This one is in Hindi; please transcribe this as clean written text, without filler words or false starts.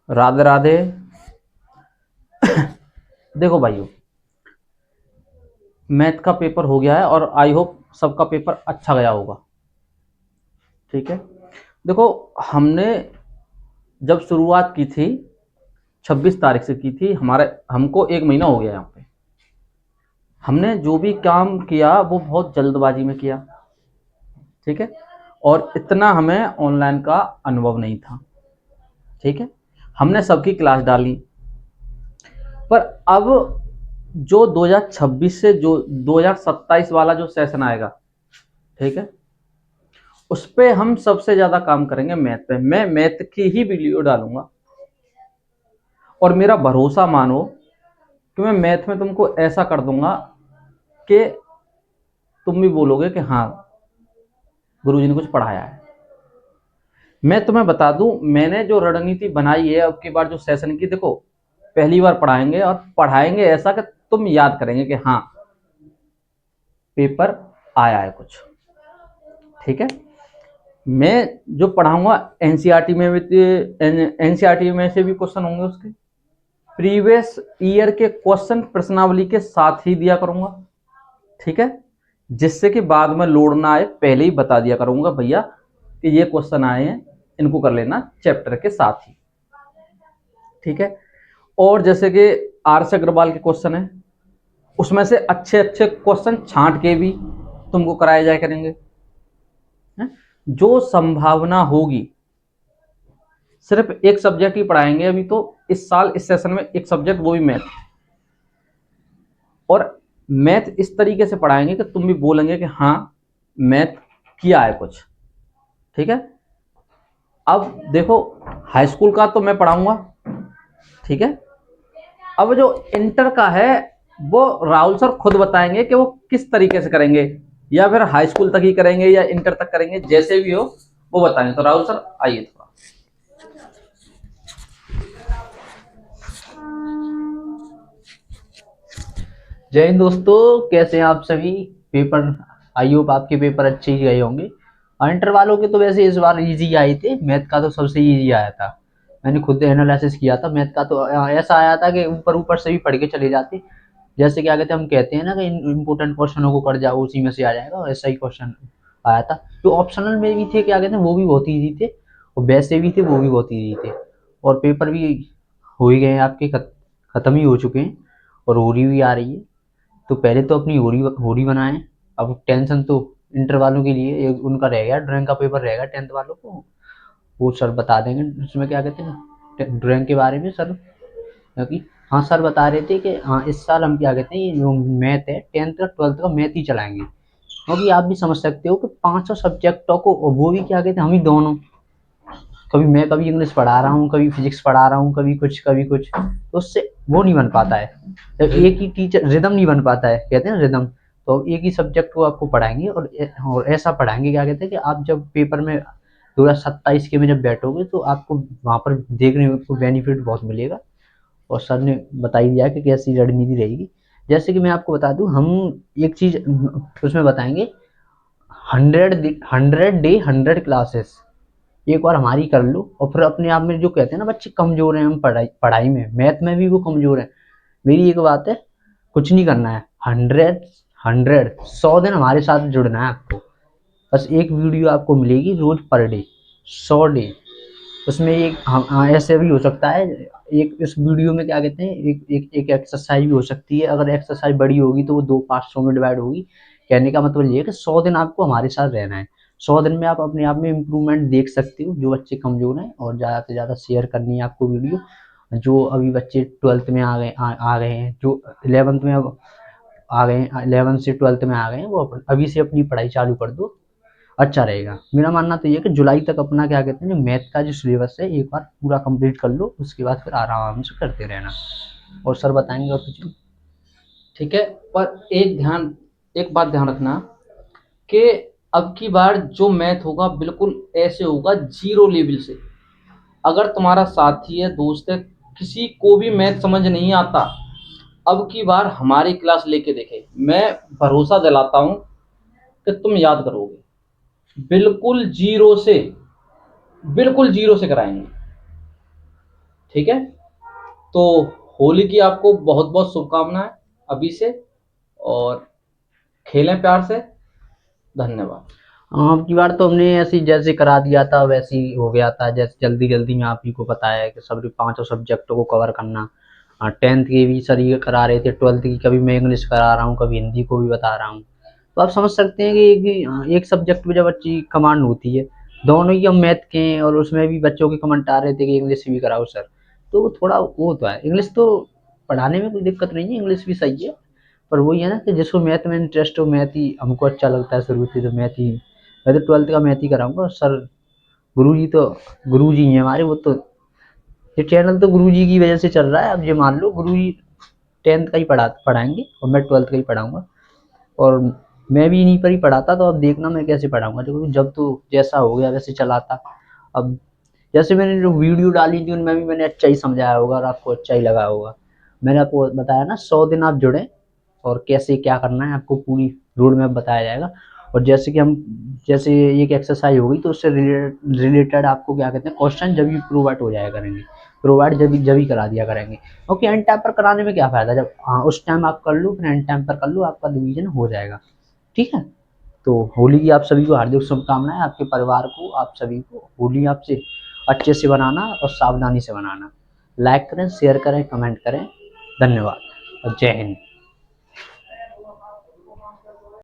राधे राधे। देखो भाइयों, मैथ का पेपर हो गया है और आई होप सबका पेपर अच्छा गया होगा। ठीक है। देखो, हमने जब शुरुआत की थी 26 तारीख से की थी। हमारे हमको 1 महीना हो गया यहाँ पे। हमने जो भी काम किया वो बहुत जल्दबाजी में किया। ठीक है। और इतना हमें ऑनलाइन का अनुभव नहीं था। ठीक है। हमने सबकी क्लास डाली, पर अब जो 2026 से जो 2027 वाला जो सेशन आएगा, ठीक है, उस पे हम सबसे ज्यादा काम करेंगे मैथ पे। मैं मैथ की ही वीडियो डालूंगा और मेरा भरोसा मानो कि मैं मैथ में तुमको ऐसा कर दूंगा कि तुम भी बोलोगे कि हाँ, गुरुजी ने कुछ पढ़ाया है। मैं तुम्हें बता दूं, मैंने जो रणनीति बनाई है अब की बार जो सेशन की, देखो, पहली बार पढ़ाएंगे और पढ़ाएंगे ऐसा कि तुम याद करेंगे कि हाँ, पेपर आया है कुछ। ठीक है। मैं जो पढ़ाऊंगा एनसीईआरटी में भी, एनसीईआरटी में से भी क्वेश्चन होंगे, उसके प्रीवियस ईयर के क्वेश्चन प्रश्नावली के साथ ही दिया करूंगा। ठीक है। जिससे कि बाद में लोड ना आए, पहले ही बता दिया करूंगा भैया कि ये क्वेश्चन आए हैं, इनको कर लेना चैप्टर के साथ ही। ठीक है। और जैसे कि आर.एस. अग्रवाल के क्वेश्चन है, उसमें से अच्छे अच्छे क्वेश्चन छांट के भी तुमको कराए जाए करेंगे। जो संभावना होगी, सिर्फ एक सब्जेक्ट ही पढ़ाएंगे अभी तो इस साल इस सेशन में, एक सब्जेक्ट, वो भी मैथ। और मैथ इस तरीके से पढ़ाएंगे कि तुम भी बोलेंगे कि हाँ, मैथ किया है कुछ। ठीक है। अब देखो, हाई स्कूल का तो मैं पढ़ाऊंगा। ठीक है। अब जो इंटर का है वो राहुल सर खुद बताएंगे कि वो किस तरीके से करेंगे, या फिर हाई स्कूल तक ही करेंगे या इंटर तक करेंगे, जैसे भी हो वो बताएंगे। तो राहुल सर आइए थोड़ा। जय हिंद दोस्तों, कैसे हैं आप सभी। पेपर, आई होप आपके पेपर अच्छे ही गए होंगे। और इंटर वालों के तो वैसे इस बार इजी आए थे। मैथ का तो सबसे इजी आया था। मैंने खुद एनालिसिस किया था। मैथ का तो ऐसा आया था कि ऊपर ऊपर से भी पढ़ के चले जाते। जैसे क्या कहते हैं, हम कहते हैं ना कि इम्पोर्टेंट क्वेश्चनों को कर जाओ, उसी में से आ जाएगा, ऐसा ही क्वेश्चन आया था। जो ऑप्शनल में भी थे, क्या कहते हैं, वो भी बहुत ईजी थे, और वैसे भी थे, वो भी बहुत ईजी थे। और पेपर भी हो ही गए हैं आपके, खत्म ही हो चुके हैं, और होरी भी आ रही है। तो पहले तो अपनी होरी होरी बनाएं। अब टेंशन तो इंटर वालों के लिए एक उनका रह गया, ड्राइंग का पेपर रहेगा 10th वालों को। वो सर बता देंगे उसमें, क्या कहते हैं, ड्राइंग के बारे में सर। क्योंकि हाँ, सर बता रहे थे कि हाँ, इस साल हम, क्या कहते हैं, ये जो मैथ है 10th का 12th का मैथ ही चलाएंगे। क्योंकि आप भी समझ सकते हो कि 500 सब्जेक्टों को, और वो भी, क्या कहते हैं, हम ही दोनों, कभी मैं, कभी इंग्लिश पढ़ा रहा हूँ, कभी फिजिक्स पढ़ा रहा हूँ, कभी कुछ कभी कुछ, तो उससे वो नहीं बन पाता है। जब एक ही टीचर, रिदम नहीं बन पाता है, कहते हैं ना रिदम। तो एक ही सब्जेक्ट को आपको पढ़ाएंगे, और ऐसा पढ़ाएंगे, क्या कहते हैं, कि आप जब पेपर में 2027 के में जब बैठोगे तो आपको वहाँ पर देखने को बेनिफिट बहुत मिलेगा। और सर ने बता ही दिया कि कैसी रणनीति रहेगी। जैसे कि मैं आपको बता दूं, हम एक चीज उसमें बताएंगे, 100 डे 100 क्लासेस एक बार हमारी कर लो। और फिर अपने आप में, जो कहते हैं ना, बच्चे कमजोर हैं, हम पढ़ाई पढ़ाई में, मैथ में भी वो कमजोर है। मेरी एक बात है, कुछ नहीं करना है, 100 दिन हमारे साथ जुड़ना है आपको। बस एक वीडियो आपको मिलेगी रोज पर डे, 100 डे। उसमें एक ऐसे भी हो सकता है, एक इस वीडियो में, क्या कहते हैं, एक एक्सरसाइज भी हो सकती है। अगर एक्सरसाइज बड़ी होगी तो वो दो पार्ट्स में डिवाइड होगी। कहने का मतलब ये है कि 100 दिन आपको हमारे साथ रहना है। 100 दिन में आप अपने आप में इम्प्रूवमेंट देख सकते हो, जो बच्चे कमजोर हैं। और ज़्यादा से ज़्यादा शेयर करनी है आपको वीडियो। जो अभी बच्चे 12th में आ गए हैं, जो 11th में अब आ गए हैं, 11th से 12th में आ गए हैं, वो अभी से अपनी पढ़ाई चालू कर दो, अच्छा रहेगा। मेरा मानना तो ये है कि जुलाई तक अपना, क्या कहते हैं, जो मैथ का जो सिलेबस है एक बार पूरा कंप्लीट कर लो, उसके बाद फिर आराम से करते रहना। और सर बताएंगे और कुछ। ठीक है। पर एक बात ध्यान रखना कि अब की बार जो मैथ होगा बिल्कुल ऐसे होगा, जीरो लेवल से। अगर तुम्हारा साथी है, दोस्त है, किसी को भी मैथ समझ नहीं आता, अब की बार हमारी क्लास लेके देखे, मैं भरोसा दिलाता हूं कि तुम याद करोगे। बिल्कुल जीरो से, बिल्कुल जीरो से कराएंगे। ठीक है, तो होली की आपको बहुत बहुत शुभकामनाएं अभी से, और खेलें प्यार से। धन्यवाद। हाँ, अब की बार तो हमने ऐसी जैसे करा दिया था वैसे ही हो गया था, जैसे जल्दी जल्दी में आप ही को पता है कि सभी पांचों सब्जेक्टों को कवर करना। हाँ, 10th के भी सर ये करा रहे थे, 12th की कभी मैं इंग्लिश करा रहा हूँ, कभी हिंदी को भी बता रहा हूँ। तो आप समझ सकते हैं कि एक सब्जेक्ट पे जब अच्छी कमांड होती है, दोनों ही हम मैथ के हैं और उसमें भी बच्चों के कमेंट आ रहे थे कि इंग्लिश भी कराओ सर। तो थोड़ा वो तो है, इंग्लिश तो पढ़ाने में कोई दिक्कत नहीं है, इंग्लिश भी सही है। पर वही है ना कि जिसको मैथ में इंटरेस्ट हो, मैथ ही हमको अच्छा लगता है शुरू से, तो मैथ ही मैं तो 12th का मैथ ही कराऊंगा सर। गुरुजी तो गुरुजी हैं हमारे, वो तो ये चैनल तो गुरुजी की वजह से चल रहा है। अब ये मान लो गुरुजी 10th का ही पढ़ाएंगे और मैं 12th का ही पढ़ाऊंगा, और मैं भी इन्हीं पर ही पढ़ाता, तो अब देखना मैं कैसे पढ़ाऊंगा, क्योंकि जब तो जैसा हो गया वैसे चलाता। अब जैसे मैंने जो वीडियो डाली थी उनमें भी मैंने अच्छा ही समझाया होगा और आपको अच्छा ही लगा होगा। मैंने आपको बताया ना 100 दिन आप जुड़े और कैसे क्या करना है आपको पूरी रोड मैप बताया जाएगा। और जैसे कि हम जैसे एक एक्सरसाइज होगी तो उससे रिलेटेड आपको क्या कहते हैं क्वेश्चन जब भी प्रोवाइड हो जाया करेंगे, प्रोवाइड जब ही करा दिया करेंगे। क्योंकि एंड टाइम पर कराने में क्या फायदा, जब हाँ उस टाइम आप कर लो फिर एंड टाइम पर कर लो, आपका रिवीजन हो जाएगा। ठीक है, तो होली की आप सभी को हार्दिक शुभकामनाएं, आपके परिवार को, आप सभी को होली आपसे अच्छे से बनाना और सावधानी से बनाना। लाइक करें, शेयर करें, कमेंट करें। धन्यवाद और जय हिंद।